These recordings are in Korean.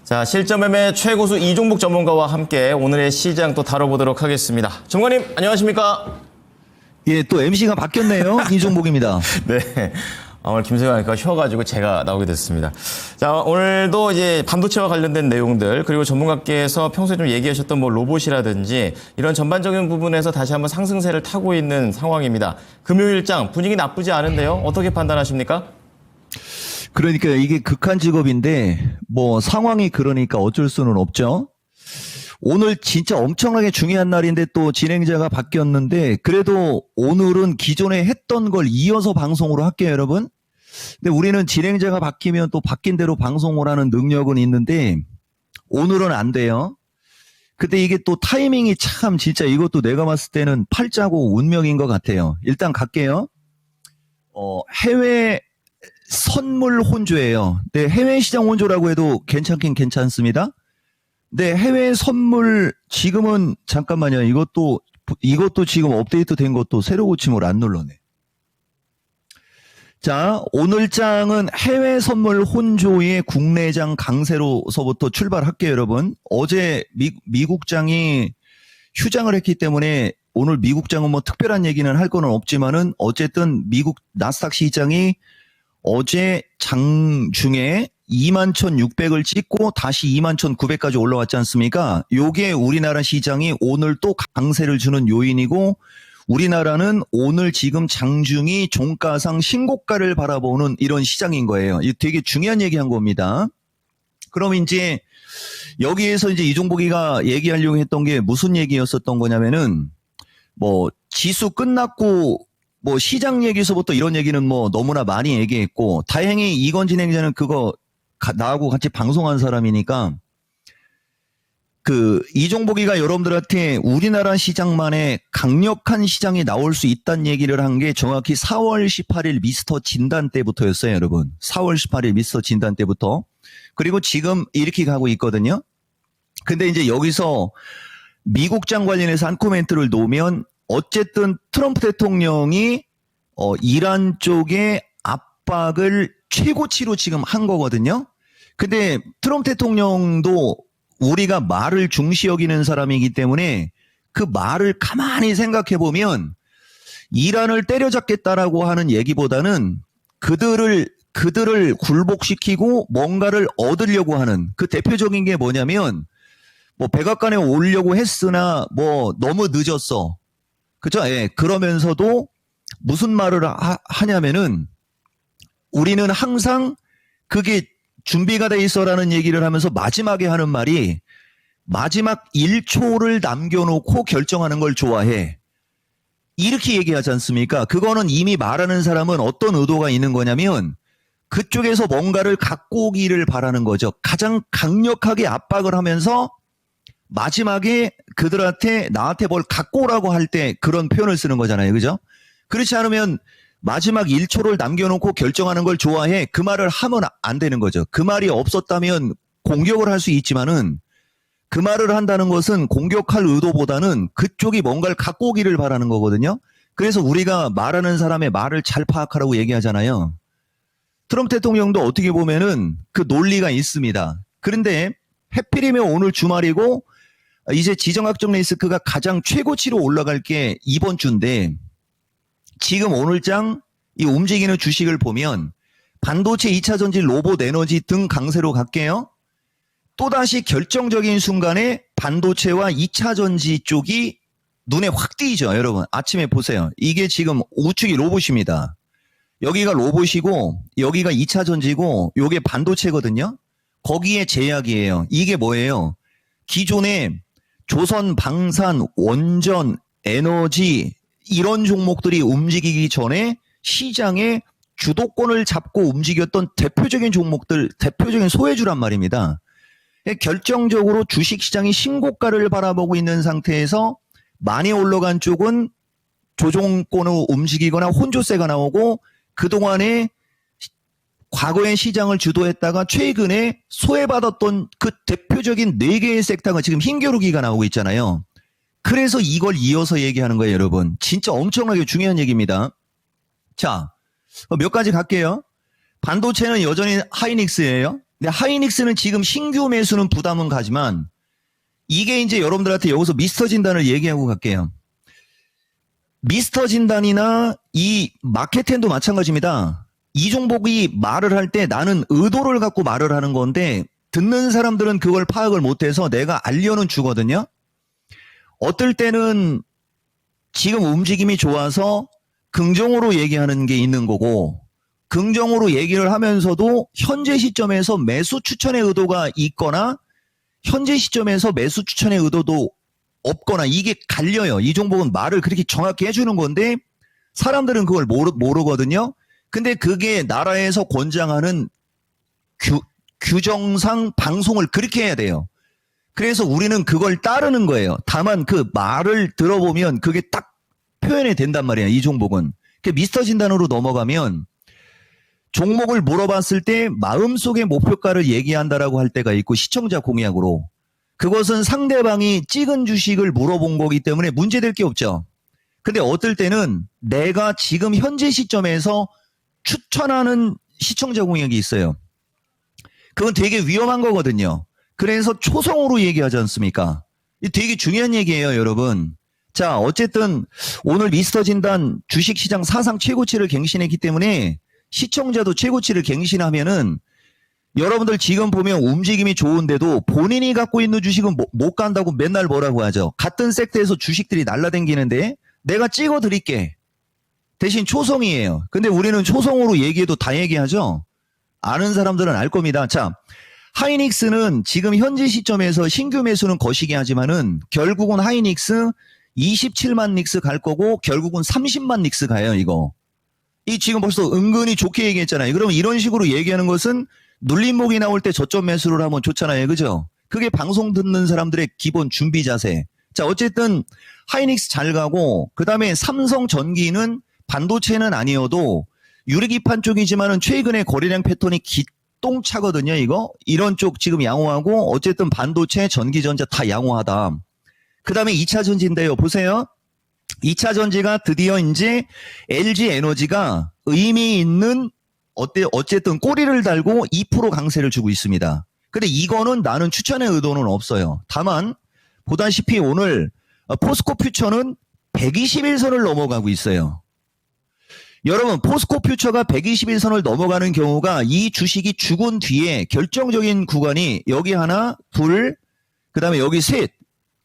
자, 실전 매매 최고수 이종복 전문가와 함께 오늘의 시장 또 다뤄보도록 하겠습니다. 전문가님, 안녕하십니까? 예, 또 MC가 바뀌었네요. 이종복입니다. 네. 오늘 김세환이가 쉬어가지고 제가 나오게 됐습니다. 자, 오늘도 이제 반도체와 관련된 내용들, 그리고 전문가께서 평소에 좀 얘기하셨던 뭐 로봇이라든지 이런 전반적인 부분에서 다시 한번 상승세를 타고 있는 상황입니다. 금요일장 분위기 나쁘지 않은데요. 어떻게 판단하십니까? 그러니까 이게 극한 직업인데 뭐 상황이 그러니까 어쩔 수는 없죠. 오늘 진짜 엄청나게 중요한 날인데 또 진행자가 바뀌었는데 그래도 오늘은 기존에 했던 걸 이어서 방송으로 할게요, 여러분. 근데 우리는 진행자가 바뀌면 또 바뀐 대로 방송을 하는 능력은 있는데 오늘은 안 돼요. 근데 이게 또 타이밍이 참 진짜 이것도 내가 봤을 때는 팔자고 운명인 것 같아요. 일단 갈게요. 해외 선물 혼조예요. 네, 해외 시장 혼조라고 해도 괜찮긴 괜찮습니다. 네, 해외 선물 지금은 잠깐만요. 이것도 지금 업데이트 된 것도 새로 고침을 안 눌러네. 자, 오늘 장은 해외 선물 혼조의 국내장 강세로서부터 출발할게요, 여러분. 어제 미국 장이 휴장을 했기 때문에 오늘 미국 장은 뭐 특별한 얘기는 할 거는 없지만은 어쨌든 미국 나스닥 시장이 어제 장중에 21,600을 찍고 다시 21,900까지 올라왔지 않습니까? 요게 우리나라 시장이 오늘 또 강세를 주는 요인이고 우리나라는 오늘 지금 장중이 종가상 신고가를 바라보는 이런 시장인 거예요. 이거 되게 중요한 얘기한 겁니다. 그럼 이제 여기에서 이제 이종복이가 얘기하려고 했던 게 무슨 얘기였었던 거냐면은 뭐 지수 끝났고 뭐 시장 얘기서부터 이런 얘기는 뭐 너무나 많이 얘기했고 다행히 이건 진행자는 그거 나하고 같이 방송한 사람이니까 그 이종복이가 여러분들한테 우리나라 시장만의 강력한 시장이 나올 수 있다는 얘기를 한 게 정확히 4월 18일 미스터 진단 때부터였어요, 여러분. 4월 18일 미스터 진단 때부터. 그리고 지금 이렇게 가고 있거든요. 근데 이제 여기서 미국장 관련해서 한 코멘트를 놓으면 어쨌든 트럼프 대통령이 이란 쪽에 압박을 최고치로 지금 한 거거든요. 근데 트럼프 대통령도 우리가 말을 중시 여기는 사람이기 때문에 그 말을 가만히 생각해 보면 이란을 때려잡겠다라고 하는 얘기보다는 그들을 굴복시키고 뭔가를 얻으려고 하는 그 대표적인 게 뭐냐면 뭐 백악관에 오려고 했으나 뭐 너무 늦었어. 그죠? 예. 그러면서도 무슨 말을 하냐면은 우리는 항상 그게 준비가 돼 있어라는 얘기를 하면서 마지막에 하는 말이 마지막 1초를 남겨놓고 결정하는 걸 좋아해. 이렇게 얘기하지 않습니까? 그거는 이미 말하는 사람은 어떤 의도가 있는 거냐면 그쪽에서 뭔가를 갖고 오기를 바라는 거죠. 가장 강력하게 압박을 하면서 마지막에 그들한테 나한테 뭘 갖고 오라고 할 때 그런 표현을 쓰는 거잖아요. 그죠? 그렇지 않으면 마지막 1초를 남겨놓고 결정하는 걸 좋아해. 그 말을 하면 안 되는 거죠. 그 말이 없었다면 공격을 할 수 있지만은 그 말을 한다는 것은 공격할 의도보다는 그쪽이 뭔가를 갖고 오기를 바라는 거거든요. 그래서 우리가 말하는 사람의 말을 잘 파악하라고 얘기하잖아요. 트럼프 대통령도 어떻게 보면은 그 논리가 있습니다. 그런데 해필이면 오늘 주말이고 이제 지정학적 리스크가 가장 최고치로 올라갈 게 이번 주인데 지금 오늘장 이 움직이는 주식을 보면 반도체 2차 전지, 로봇, 에너지 등 강세로 갈게요. 또다시 결정적인 순간에 반도체와 2차 전지 쪽이 눈에 확 띄죠. 여러분 아침에 보세요. 이게 지금 우측이 로봇입니다. 여기가 로봇이고 여기가 2차 전지고 요게 반도체거든요. 거기에 제약이에요. 이게 뭐예요? 기존에 조선, 방산, 원전, 에너지 이런 종목들이 움직이기 전에 시장의 주도권을 잡고 움직였던 대표적인 종목들, 대표적인 소외주란 말입니다. 결정적으로 주식시장이 신고가를 바라보고 있는 상태에서 많이 올라간 쪽은 조정권으로 움직이거나 혼조세가 나오고 그동안에 과거의 시장을 주도했다가 최근에 소외받았던 그 대표적인 4개의 섹터가 지금 힘겨루기가 나오고 있잖아요. 그래서 이걸 이어서 얘기하는 거예요, 여러분. 진짜 엄청나게 중요한 얘기입니다. 자, 몇 가지 갈게요. 반도체는 여전히 하이닉스예요. 근데 하이닉스는 지금 신규 매수는 부담은 가지만 이게 이제 여러분들한테 여기서 미스터 진단을 얘기하고 갈게요. 미스터 진단이나 이 마켓텐도 마찬가지입니다. 이종복이 말을 할 때 나는 의도를 갖고 말을 하는 건데 듣는 사람들은 그걸 파악을 못해서 내가 알려는 주거든요. 어떨 때는 지금 움직임이 좋아서 긍정으로 얘기하는 게 있는 거고 긍정으로 얘기를 하면서도 현재 시점에서 매수 추천의 의도가 있거나 현재 시점에서 매수 추천의 의도도 없거나 이게 갈려요. 이종복은 말을 그렇게 정확히 해주는 건데 사람들은 그걸 모르거든요. 근데 그게 나라에서 권장하는 규정상 방송을 그렇게 해야 돼요. 그래서 우리는 그걸 따르는 거예요. 다만 그 말을 들어보면 그게 딱 표현이 된단 말이에요. 이종복은. 미스터 진단으로 넘어가면 종목을 물어봤을 때 마음속의 목표가를 얘기한다라고 할 때가 있고 시청자 공약으로 그것은 상대방이 찍은 주식을 물어본 거기 때문에 문제될 게 없죠. 근데 어떨 때는 내가 지금 현재 시점에서 추천하는 시청자 공약이 있어요. 그건 되게 위험한 거거든요. 그래서 초성으로 얘기하지 않습니까? 이 되게 중요한 얘기예요, 여러분. 자, 어쨌든 오늘 미스터 진단 주식시장 사상 최고치를 갱신했기 때문에 시청자도 최고치를 갱신하면은 여러분들 지금 보면 움직임이 좋은데도 본인이 갖고 있는 주식은 못 간다고 맨날 뭐라고 하죠. 같은 섹터에서 주식들이 날라다니는데 내가 찍어 드릴게. 대신 초성이에요. 근데 우리는 초성으로 얘기해도 다 얘기하죠. 아는 사람들은 알 겁니다. 자, 하이닉스는 지금 현재 시점에서 신규 매수는 거시기 하지만은 결국은 하이닉스 27만 닉스 갈 거고 결국은 30만 닉스 가요, 이거. 이 지금 벌써 은근히 좋게 얘기했잖아요. 그러면 이런 식으로 얘기하는 것은 눌림목이 나올 때 저점 매수를 하면 좋잖아요. 그죠? 그게 방송 듣는 사람들의 기본 준비 자세. 자, 어쨌든 하이닉스 잘 가고 그다음에 삼성전기는 반도체는 아니어도 유리기판 쪽이지만은 최근에 거래량 패턴이 기똥차거든요, 이거. 이런 쪽 지금 양호하고 어쨌든 반도체, 전기전자 다 양호하다. 그다음에 2차 전지인데요. 보세요. 2차 전지가 드디어 이제 LG 에너지가 의미 있는 어쨌든 꼬리를 달고 2% 강세를 주고 있습니다. 근데 이거는 나는 추천의 의도는 없어요. 다만 보다시피 오늘 포스코 퓨처는 121선을 넘어가고 있어요. 여러분, 포스코 퓨처가 121선을 넘어가는 경우가 이 주식이 죽은 뒤에 결정적인 구간이 여기 하나, 둘, 그 다음에 여기 셋,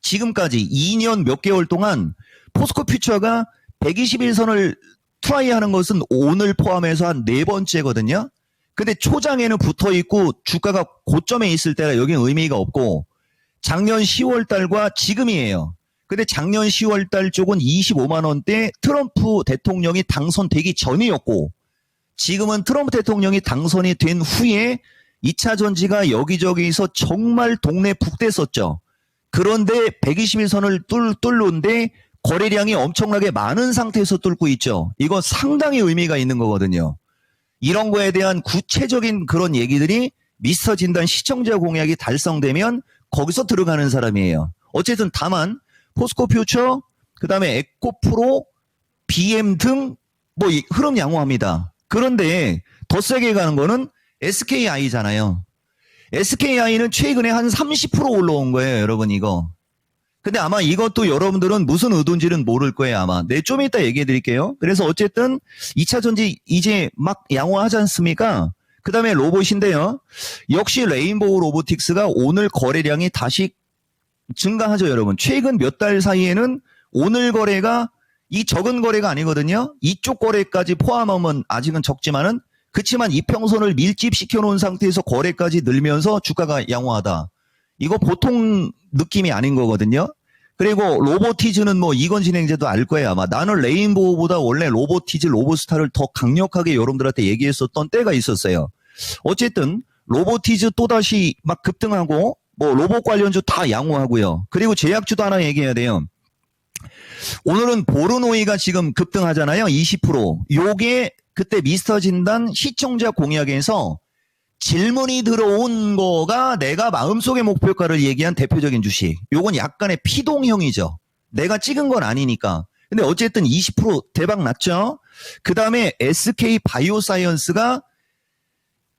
지금까지 2년 몇 개월 동안 포스코 퓨처가 121선을 트라이하는 것은 오늘 포함해서 한 4번째거든요. 근데 초장에는 붙어 있고 주가가 고점에 있을 때가 여기는 의미가 없고 작년 10월 달과 지금이에요. 근데 작년 10월 달 쪽은 25만 원대 트럼프 대통령이 당선되기 전이었고 지금은 트럼프 대통령이 당선이 된 후에 2차 전지가 여기저기서 정말 동네 북댔었죠. 그런데 121선을 뚫는데 거래량이 엄청나게 많은 상태에서 뚫고 있죠. 이건 상당히 의미가 있는 거거든요. 이런 거에 대한 구체적인 그런 얘기들이 미스터 진단 시청자 공약이 달성되면 거기서 들어가는 사람이에요. 어쨌든 다만 포스코 퓨처, 그 다음에 에코프로, BM 등 뭐 흐름 양호합니다. 그런데 더 세게 가는 거는 SKI잖아요. SKI는 최근에 한 30% 올라온 거예요, 여러분 이거. 근데 아마 이것도 여러분들은 무슨 의도인지는 모를 거예요, 아마. 네, 좀 이따 얘기해 드릴게요. 그래서 어쨌든 2차 전지 이제 막 양호하지 않습니까? 그 다음에 로봇인데요. 역시 레인보우 로보틱스가 오늘 거래량이 다시 증가하죠, 여러분. 최근 몇 달 사이에는 오늘 거래가 이 적은 거래가 아니거든요. 이쪽 거래까지 포함하면 아직은 적지만은 그치만 이평선을 밀집시켜 놓은 상태에서 거래까지 늘면서 주가가 양호하다. 이거 보통 느낌이 아닌 거거든요. 그리고 로보티즈는 뭐 이건진행제도 알 거예요, 아마. 나는 레인보우보다 원래 로보티즈, 로보스타를 더 강력하게 여러분들한테 얘기했었던 때가 있었어요. 어쨌든 로보티즈 또다시 막 급등하고 뭐 로봇 관련주 다 양호하고요. 그리고 제약주도 하나 얘기해야 돼요. 오늘은 보르노이가 지금 급등하잖아요. 20%. 요게 그때 미스터 진단 시청자 공약에서 질문이 들어온 거가 내가 마음속의 목표가를 얘기한 대표적인 주식. 요건 약간의 피동형이죠. 내가 찍은 건 아니니까. 근데 어쨌든 20% 대박 났죠. 그 다음에 SK 바이오사이언스가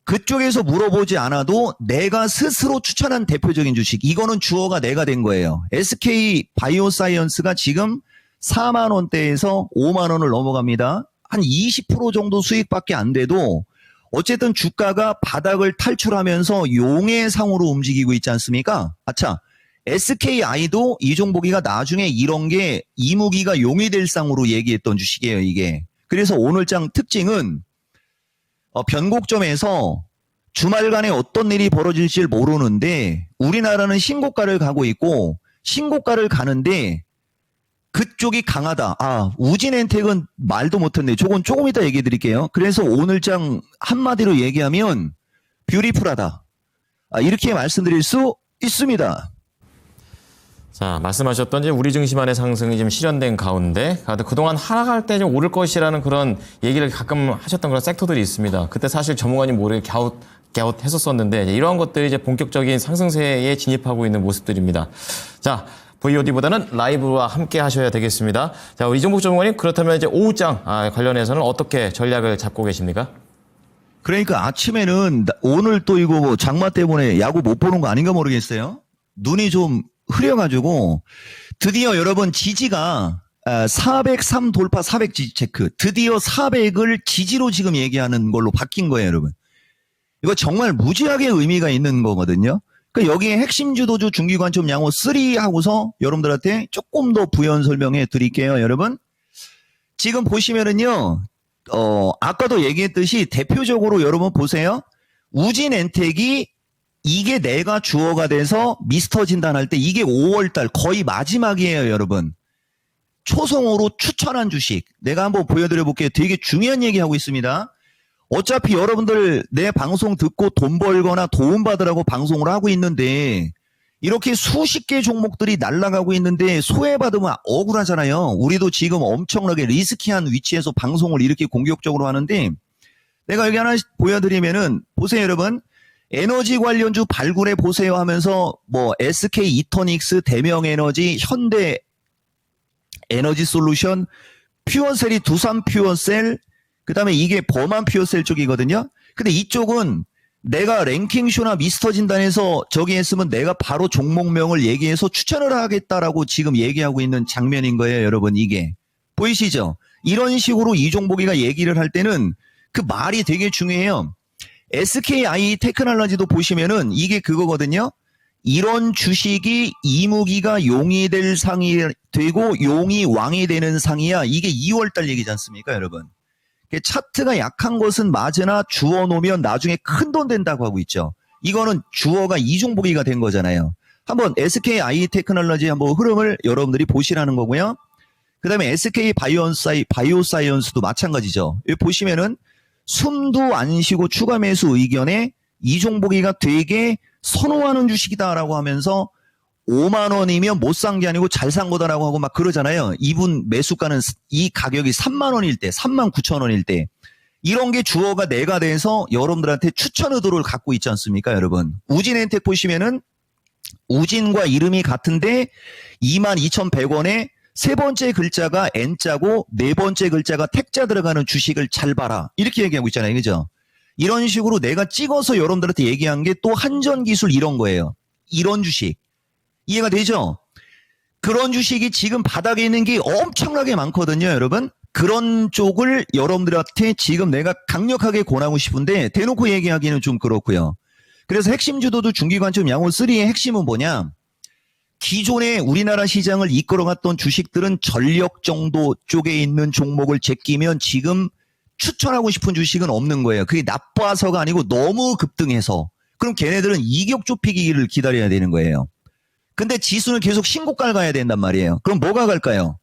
그쪽에서 물어보지 않아도 내가 스스로 추천한 대표적인 주식. 이거는 주어가 내가 된 거예요. SK 바이오사이언스가 지금 4만 원대에서 5만 원을 넘어갑니다. 한 20% 정도 수익밖에 안 돼도 어쨌든 주가가 바닥을 탈출하면서 용의 상으로 움직이고 있지 않습니까? 아차. SKI도 이종복이가 나중에 이런 게 이무기가 용이 될 상으로 얘기했던 주식이에요, 이게. 그래서 오늘장 특징은 변곡점에서 주말간에 어떤 일이 벌어질지 모르는데 우리나라는 신고가를 가고 있고 신고가를 가는데 그쪽이 강하다. 우진엔텍은 말도 못했네. 저건 조금 이따 얘기해 드릴게요. 그래서 오늘장 한마디로 얘기하면 뷰티풀하다. 이렇게 말씀드릴 수 있습니다. 자, 말씀하셨던 이제 우리 증시 안의 상승이 지금 실현된 가운데, 그동안 하락할 때 좀 오를 것이라는 그런 얘기를 가끔 하셨던 그런 섹터들이 있습니다. 그때 사실 전문가님 모르게 갸웃했었었는데, 이러한 것들이 이제 본격적인 상승세에 진입하고 있는 모습들입니다. 자, VOD보다는 라이브와 함께 하셔야 되겠습니다. 자, 우리 이종복 전문가님, 그렇다면 이제 오후장 관련해서는 어떻게 전략을 잡고 계십니까? 그러니까 아침에는 오늘 또 이거 뭐 장마 때문에 야구 못 보는 거 아닌가 모르겠어요. 눈이 좀 흐려가지고 드디어 여러분 지지가 403 돌파 400 지지 체크. 드디어 400을 지지로 지금 얘기하는 걸로 바뀐 거예요, 여러분. 이거 정말 무지하게 의미가 있는 거거든요. 그러니까 여기에 핵심 주도주 중기관점 양호 3 하고서 여러분들한테 조금 더 부연 설명해 드릴게요, 여러분. 지금 보시면은요, 아까도 얘기했듯이 대표적으로 여러분 보세요. 우진엔텍이 이게 내가 주어가 돼서 미스터 진단할 때 이게 5월달 거의 마지막이에요, 여러분. 초성으로 추천한 주식. 내가 한번 보여드려 볼게요. 되게 중요한 얘기하고 있습니다. 어차피 여러분들 내 방송 듣고 돈 벌거나 도움받으라고 방송을 하고 있는데 이렇게 수십 개 종목들이 날아가고 있는데 소외받으면 억울하잖아요. 우리도 지금 엄청나게 리스키한 위치에서 방송을 이렇게 공격적으로 하는데 내가 여기 하나 보여드리면은 보세요, 여러분. 에너지 관련주 발굴해 보세요 하면서 뭐 SK 이터닉스, 대명에너지, 현대 에너지 솔루션, 퓨어셀이 두산 퓨어셀, 그 다음에 이게 범한 퓨어셀 쪽이거든요. 근데 이쪽은 내가 랭킹쇼나 미스터 진단에서 저기 했으면 내가 바로 종목명을 얘기해서 추천을 하겠다라고 지금 얘기하고 있는 장면인 거예요, 여러분. 이게 보이시죠? 이런 식으로 이종복이가 얘기를 할 때는 그 말이 되게 중요해요. SKI 테크놀로지도 보시면은 이게 그거거든요. 이런 주식이 이무기가 용이 될 상이 되고 용이 왕이 되는 상이야. 이게 2월달 얘기지 않습니까, 여러분? 차트가 약한 것은 맞으나 주어 놓으면 나중에 큰 돈 된다고 하고 있죠. 이거는 주어가 이종복이가 된 거잖아요. 한번 SKI 테크놀로지 한번 흐름을 여러분들이 보시라는 거고요. 그 다음에 SK 바이오사이언스도 마찬가지죠. 여기 보시면은 숨도 안 쉬고 추가 매수 의견에 이종복이가 되게 선호하는 주식이다라고 하면서 5만 원이면 못 산 게 아니고 잘 산 거다라고 하고 막 그러잖아요. 이분 매수가는 이 가격이 3만 원일 때, 3만 9천 원일 때 이런 게 주어가 내가 돼서 여러분들한테 추천 의도를 갖고 있지 않습니까, 여러분? 우진엔텍 보시면은 우진과 이름이 같은데 22,100원에 세 번째 글자가 N자고 네 번째 글자가 택자 들어가는 주식을 잘 봐라. 이렇게 얘기하고 있잖아요. 그죠? 이런 식으로 내가 찍어서 여러분들한테 얘기한 게 또 한전기술 이런 거예요. 이런 주식. 이해가 되죠? 그런 주식이 지금 바닥에 있는 게 엄청나게 많거든요, 여러분. 그런 쪽을 여러분들한테 지금 내가 강력하게 권하고 싶은데 대놓고 얘기하기는 좀 그렇고요. 그래서 핵심 주도도 중기관점 양호 3의 핵심은 뭐냐? 기존에 우리나라 시장을 이끌어갔던 주식들은 전력 정도 쪽에 있는 종목을 제끼면 지금 추천하고 싶은 주식은 없는 거예요. 그게 나빠서가 아니고 너무 급등해서. 그럼 걔네들은 이격 좁히기를 기다려야 되는 거예요. 근데 지수는 계속 신고가를 가야 된단 말이에요. 그럼 뭐가 갈까요?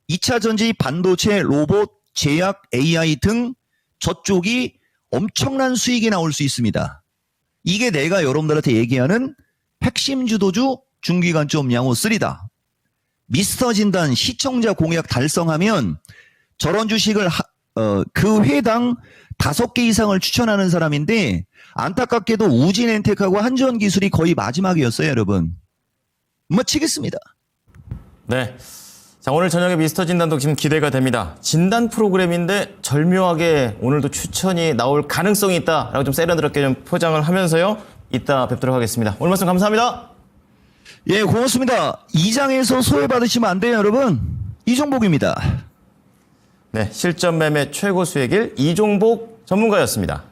2차 전지, 반도체, 로봇, 제약, AI 등 저쪽이 엄청난 수익이 나올 수 있습니다. 이게 내가 여러분들한테 얘기하는 핵심 주도주 중기관점 양호 3다. 미스터 진단 시청자 공약 달성하면 저런 주식을 그 회당 5개 이상을 추천하는 사람인데 안타깝게도 우진엔텍하고 한전기술이 거의 마지막이었어요, 여러분. 뭐 치겠습니다. 네. 자, 오늘 저녁에 미스터 진단도 지금 기대가 됩니다. 진단 프로그램인데 절묘하게 오늘도 추천이 나올 가능성이 있다라고 좀 세련스럽게 좀 포장을 하면서요. 이따 뵙도록 하겠습니다. 오늘 말씀 감사합니다. 예, 고맙습니다. 2장에서 소외받으시면 안 돼요, 여러분. 이종복입니다. 네, 실전 매매 최고 수익일 이종복 전문가였습니다.